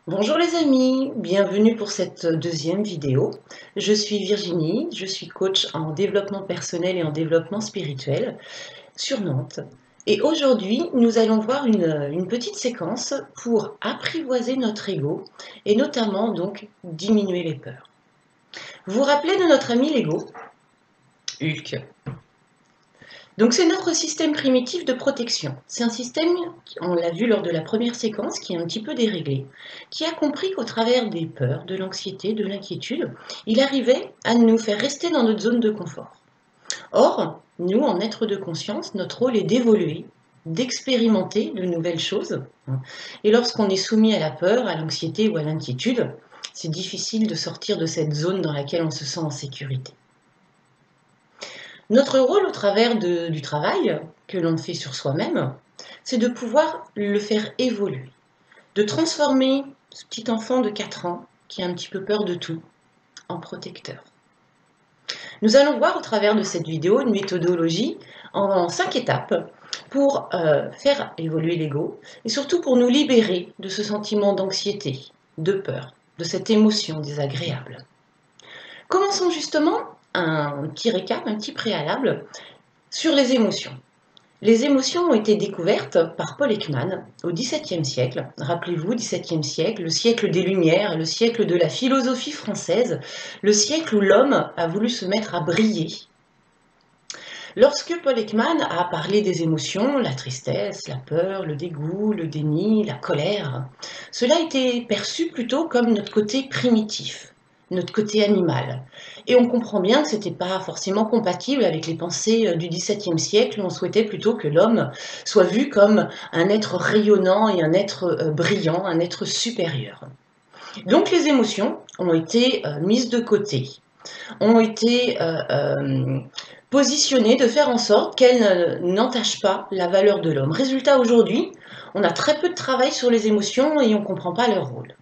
Bonjour les amis, bienvenue pour cette deuxième vidéo. Je suis Virginie, je suis coach en développement personnel et en développement spirituel sur Nantes. Et aujourd'hui, nous allons voir une petite séquence pour apprivoiser notre ego et notamment donc diminuer les peurs. Vous vous rappelez de notre ami l'ego, Hulk? Donc c'est notre système primitif de protection. C'est un système, on l'a vu lors de la première séquence, qui est un petit peu déréglé, qui a compris qu'au travers des peurs, de l'anxiété, de l'inquiétude, il arrivait à nous faire rester dans notre zone de confort. Or, nous, en être de conscience, notre rôle est d'évoluer, d'expérimenter de nouvelles choses. Et lorsqu'on est soumis à la peur, à l'anxiété ou à l'inquiétude, c'est difficile de sortir de cette zone dans laquelle on se sent en sécurité. Notre rôle au travers du travail que l'on fait sur soi-même, c'est de pouvoir le faire évoluer, de transformer ce petit enfant de 4 ans qui a un petit peu peur de tout en protecteur. Nous allons voir au travers de cette vidéo une méthodologie en 5 étapes pour faire évoluer l'ego et surtout pour nous libérer de ce sentiment d'anxiété, de peur, de cette émotion désagréable. Commençons justement un petit récap, un petit préalable sur les émotions. Les émotions ont été découvertes par Paul Ekman au XVIIe siècle. Rappelez-vous, XVIIe siècle, le siècle des Lumières, le siècle de la philosophie française, le siècle où l'homme a voulu se mettre à briller. Lorsque Paul Ekman a parlé des émotions, la tristesse, la peur, le dégoût, le déni, la colère, cela a été perçu plutôt comme notre côté primitif, notre côté animal. Et on comprend bien que ce n'était pas forcément compatible avec les pensées du XVIIe siècle, où on souhaitait plutôt que l'homme soit vu comme un être rayonnant et un être brillant, un être supérieur. Donc les émotions ont été mises de côté, ont été positionnées de faire en sorte qu'elles n'entachent pas la valeur de l'homme. Résultat, aujourd'hui, on a très peu de travail sur les émotions et on ne comprend pas leur rôle.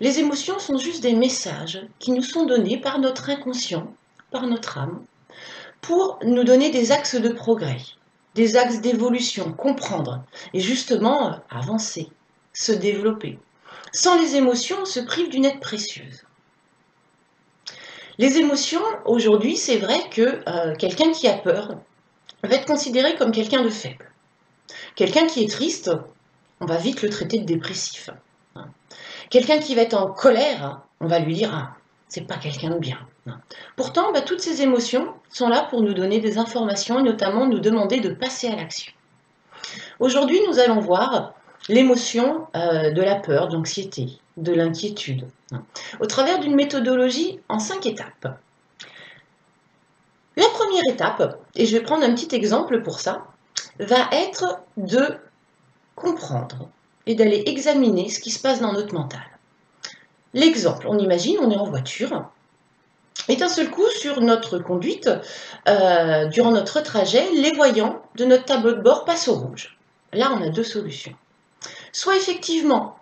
Les émotions sont juste des messages qui nous sont donnés par notre inconscient, par notre âme, pour nous donner des axes de progrès, des axes d'évolution, comprendre et justement avancer, se développer. Sans les émotions, on se prive d'une aide précieuse. Les émotions, aujourd'hui, c'est vrai que quelqu'un qui a peur va être considéré comme quelqu'un de faible. Quelqu'un qui est triste, on va vite le traiter de dépressif. Quelqu'un qui va être en colère, on va lui dire ah, c'est pas quelqu'un de bien. Pourtant, toutes ces émotions sont là pour nous donner des informations et notamment nous demander de passer à l'action. Aujourd'hui, nous allons voir l'émotion de la peur, de l'anxiété, de l'inquiétude, au travers d'une méthodologie en 5 étapes. La première étape, et je vais prendre un petit exemple pour ça, va être de comprendre et d'aller examiner ce qui se passe dans notre mental. L'exemple, on imagine, on est en voiture, et d'un seul coup, sur notre conduite, durant notre trajet, les voyants de notre tableau de bord passent au rouge. Là, on a 2 solutions. Soit effectivement,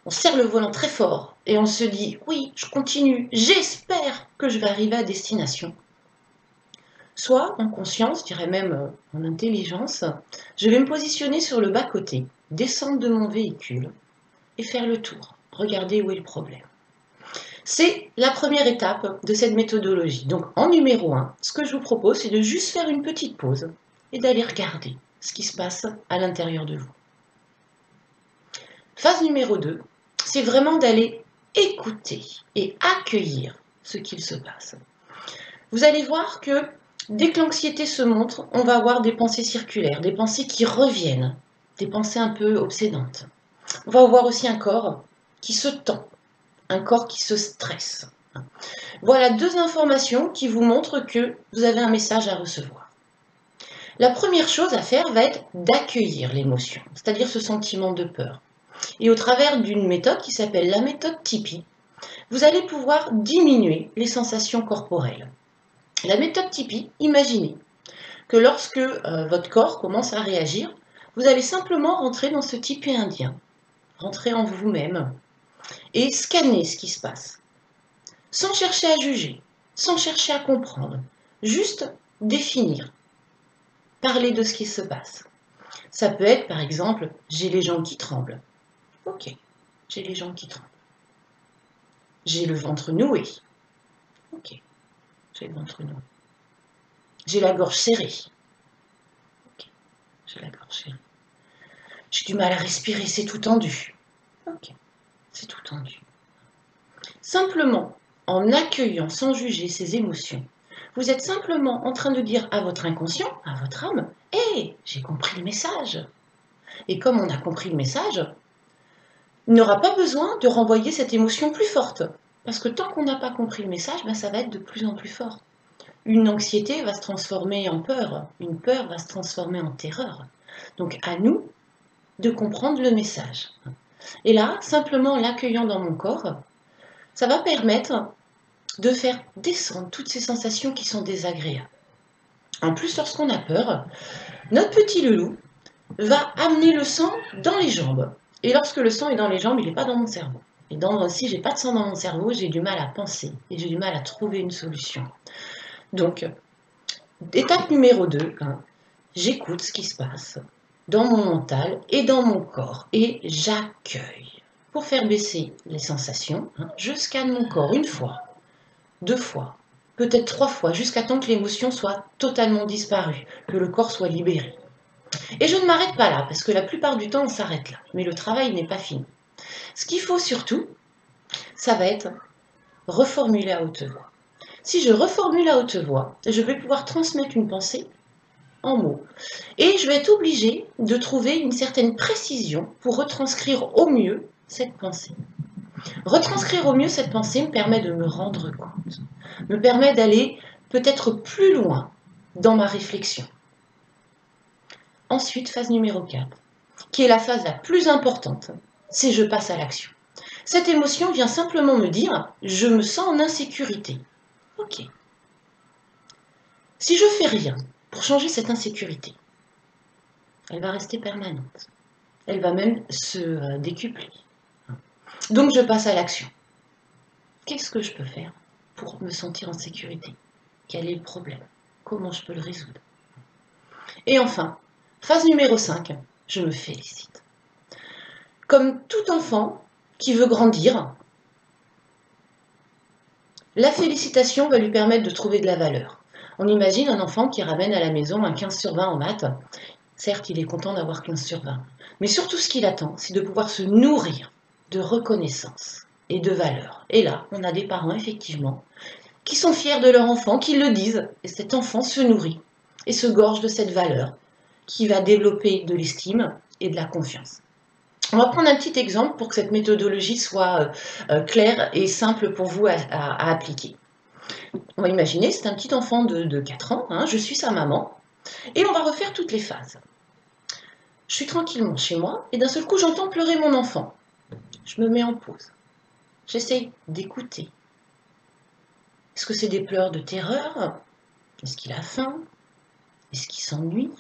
on serre le volant très fort et on se dit « oui, je continue, j'espère que je vais arriver à destination ». Soit en conscience, je dirais même en intelligence, je vais me positionner sur le bas-côté, descendre de mon véhicule et faire le tour, regarder où est le problème. C'est la première étape de cette méthodologie. Donc en numéro 1, ce que je vous propose, c'est de juste faire une petite pause et d'aller regarder ce qui se passe à l'intérieur de vous. Phase numéro 2, c'est vraiment d'aller écouter et accueillir ce qu'il se passe. Vous allez voir que dès que l'anxiété se montre, on va avoir des pensées circulaires, des pensées qui reviennent, des pensées un peu obsédantes. On va avoir aussi un corps qui se tend, un corps qui se stresse. Voilà 2 informations qui vous montrent que vous avez un message à recevoir. La première chose à faire va être d'accueillir l'émotion, c'est-à-dire ce sentiment de peur. Et au travers d'une méthode qui s'appelle la méthode Tipeee, vous allez pouvoir diminuer les sensations corporelles. La méthode Tipeee, imaginez que lorsque votre corps commence à réagir, vous allez simplement rentrer dans ce Tipeee indien, rentrer en vous-même et scanner ce qui se passe, sans chercher à juger, sans chercher à comprendre, juste définir, parler de ce qui se passe. Ça peut être par exemple, j'ai les jambes qui tremblent. Ok. J'ai les jambes qui tremblent. J'ai le ventre noué. Ok, j'ai le ventre noué. J'ai la gorge serrée. Ok, j'ai la gorge serrée. J'ai du mal à respirer, c'est tout tendu. Ok, c'est tout tendu. Simplement, en accueillant sans juger ces émotions, vous êtes simplement en train de dire à votre inconscient, à votre âme, « Hé, j'ai compris le message !» Et comme on a compris le message, il n'aura pas besoin de renvoyer cette émotion plus forte. Parce que tant qu'on n'a pas compris le message, ben ça va être de plus en plus fort. Une anxiété va se transformer en peur, une peur va se transformer en terreur. Donc à nous de comprendre le message. Et là, simplement en l'accueillant dans mon corps, ça va permettre de faire descendre toutes ces sensations qui sont désagréables. En plus, lorsqu'on a peur, notre petit loulou va amener le sang dans les jambes. Et lorsque le sang est dans les jambes, il n'est pas dans mon cerveau. Et si j'ai pas de sang dans mon cerveau, j'ai du mal à penser et j'ai du mal à trouver une solution. Donc, étape numéro 2, j'écoute ce qui se passe dans mon mental et dans mon corps et j'accueille. Pour faire baisser les sensations, je scanne mon corps une fois, 2 fois, peut-être 3 fois, jusqu'à temps que l'émotion soit totalement disparue, que le corps soit libéré. Et je ne m'arrête pas là, parce que la plupart du temps, on s'arrête là. Mais le travail n'est pas fini. Ce qu'il faut surtout, ça va être reformuler à haute voix. Si je reformule à haute voix, je vais pouvoir transmettre une pensée en mots. Et je vais être obligée de trouver une certaine précision pour retranscrire au mieux cette pensée. Retranscrire au mieux cette pensée me permet de me rendre compte, me permet d'aller peut-être plus loin dans ma réflexion. Ensuite, phase numéro 4, qui est la phase la plus importante, c'est je passe à l'action. Cette émotion vient simplement me dire « je me sens en insécurité ». Ok. Si je fais rien pour changer cette insécurité, elle va rester permanente. Elle va même se décupler. Donc je passe à l'action. Qu'est-ce que je peux faire pour me sentir en sécurité? Quel est le problème? Comment je peux le résoudre? Et enfin, phase numéro 5, je me félicite. Comme tout enfant qui veut grandir, la félicitation va lui permettre de trouver de la valeur. On imagine un enfant qui ramène à la maison un 15 sur 20 en maths. Certes, il est content d'avoir 15 sur 20. Mais surtout, ce qu'il attend, c'est de pouvoir se nourrir de reconnaissance et de valeur. Et là, on a des parents, effectivement, qui sont fiers de leur enfant, qui le disent. Et cet enfant se nourrit et se gorge de cette valeur qui va développer de l'estime et de la confiance. On va prendre un petit exemple pour que cette méthodologie soit claire et simple pour vous à appliquer. On va imaginer, c'est un petit enfant de 4 ans, je suis sa maman, et on va refaire toutes les phases. Je suis tranquillement chez moi, et d'un seul coup, j'entends pleurer mon enfant. Je me mets en pause. J'essaye d'écouter. Est-ce que c'est des pleurs de terreur? Est-ce qu'il a faim? Est-ce qu'il s'ennuie?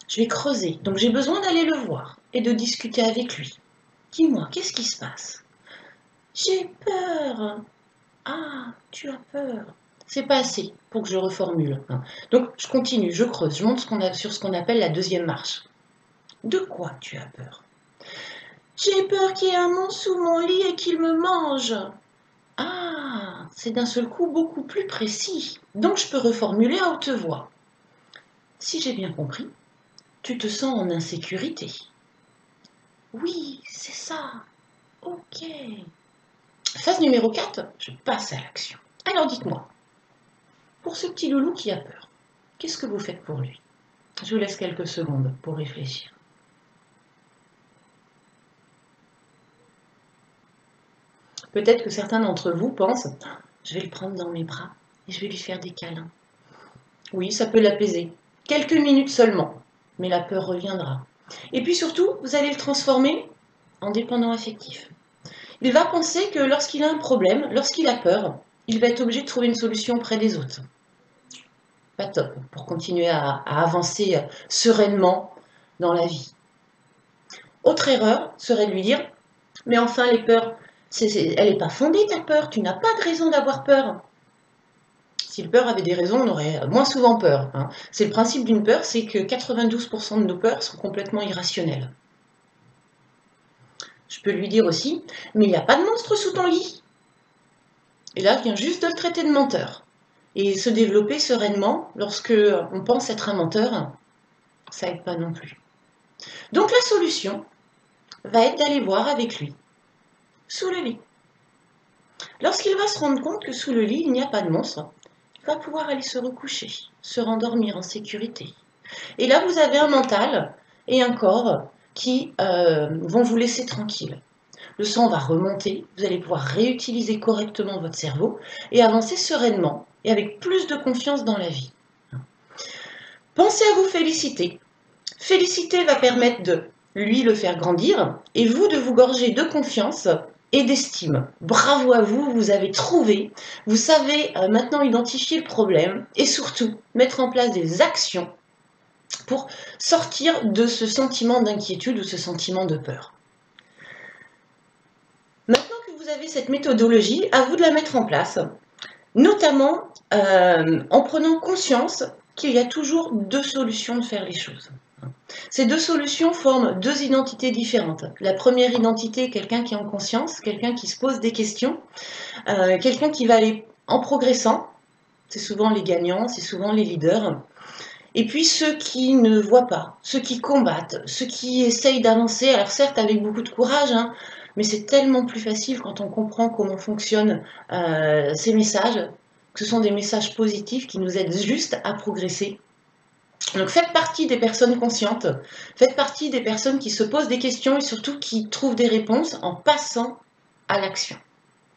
Je vais creuser, donc j'ai besoin d'aller le voir et de discuter avec lui. Dis-moi, qu'est-ce qui se passe? J'ai peur. Ah, tu as peur. C'est pas assez pour que je reformule. Donc, je continue, je creuse, je monte sur ce qu'on appelle la deuxième marche. De quoi tu as peur? J'ai peur qu'il y ait un monstre sous mon lit et qu'il me mange. Ah, c'est d'un seul coup beaucoup plus précis. Donc, je peux reformuler à haute voix. Si j'ai bien compris, tu te sens en insécurité. Oui, c'est ça. Ok. Phase numéro 4, je passe à l'action. Alors dites-moi, pour ce petit loulou qui a peur, qu'est-ce que vous faites pour lui? Je vous laisse quelques secondes pour réfléchir. Peut-être que certains d'entre vous pensent, je vais le prendre dans mes bras et je vais lui faire des câlins. Oui, ça peut l'apaiser. Quelques minutes seulement, mais la peur reviendra. Et puis surtout, vous allez le transformer en dépendant affectif. Il va penser que lorsqu'il a un problème, lorsqu'il a peur, il va être obligé de trouver une solution auprès des autres. Pas top pour continuer à avancer sereinement dans la vie. Autre erreur serait de lui dire, mais enfin les peurs, elle n'est pas fondée ta peur, tu n'as pas de raison d'avoir peur. Si le peur avait des raisons, on aurait moins souvent peur. C'est le principe d'une peur, c'est que 92% de nos peurs sont complètement irrationnelles. Je peux lui dire aussi, mais il n'y a pas de monstre sous ton lit. Et là, je viens juste de le traiter de menteur. Et se développer sereinement lorsque on pense être un menteur, ça aide pas non plus. Donc la solution va être d'aller voir avec lui, sous le lit. Lorsqu'il va se rendre compte que sous le lit, il n'y a pas de monstre, il va pouvoir aller se recoucher, se rendormir en sécurité. Et là, vous avez un mental et un corps qui vont vous laisser tranquille. Le sang va remonter, vous allez pouvoir réutiliser correctement votre cerveau et avancer sereinement et avec plus de confiance dans la vie. Pensez à vous féliciter. Féliciter va permettre de lui le faire grandir et vous de vous gorger de confiance et d'estime. Bravo à vous, vous avez trouvé, vous savez maintenant identifier le problème et surtout mettre en place des actions pour sortir de ce sentiment d'inquiétude ou ce sentiment de peur. Maintenant que vous avez cette méthodologie, à vous de la mettre en place, notamment en prenant conscience qu'il y a toujours deux solutions de faire les choses. Ces deux solutions forment deux identités différentes. La première identité, quelqu'un qui est en conscience, quelqu'un qui se pose des questions, quelqu'un qui va aller en progressant, c'est souvent les gagnants, c'est souvent les leaders. Et puis ceux qui ne voient pas, ceux qui combattent, ceux qui essayent d'avancer, alors certes avec beaucoup de courage, hein, mais c'est tellement plus facile quand on comprend comment fonctionnent ces messages, que ce sont des messages positifs qui nous aident juste à progresser. Donc faites partie des personnes conscientes, faites partie des personnes qui se posent des questions et surtout qui trouvent des réponses en passant à l'action.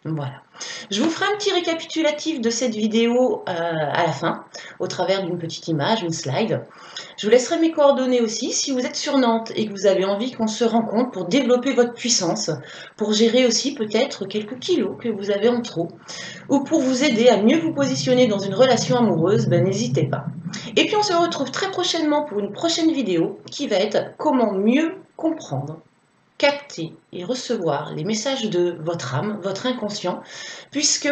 Voilà. Je vous ferai un petit récapitulatif de cette vidéo à la fin, au travers d'une petite image, une slide. Je vous laisserai mes coordonnées aussi. Si vous êtes sur Nantes et que vous avez envie qu'on se rencontre pour développer votre puissance, pour gérer aussi peut-être quelques kilos que vous avez en trop, ou pour vous aider à mieux vous positionner dans une relation amoureuse, ben, n'hésitez pas. Et puis on se retrouve très prochainement pour une prochaine vidéo qui va être comment mieux comprendre, capter et recevoir les messages de votre âme, votre inconscient, puisque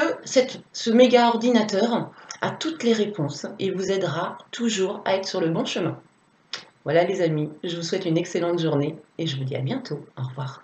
ce méga ordinateur a toutes les réponses et vous aidera toujours à être sur le bon chemin. Voilà les amis, je vous souhaite une excellente journée et je vous dis à bientôt. Au revoir.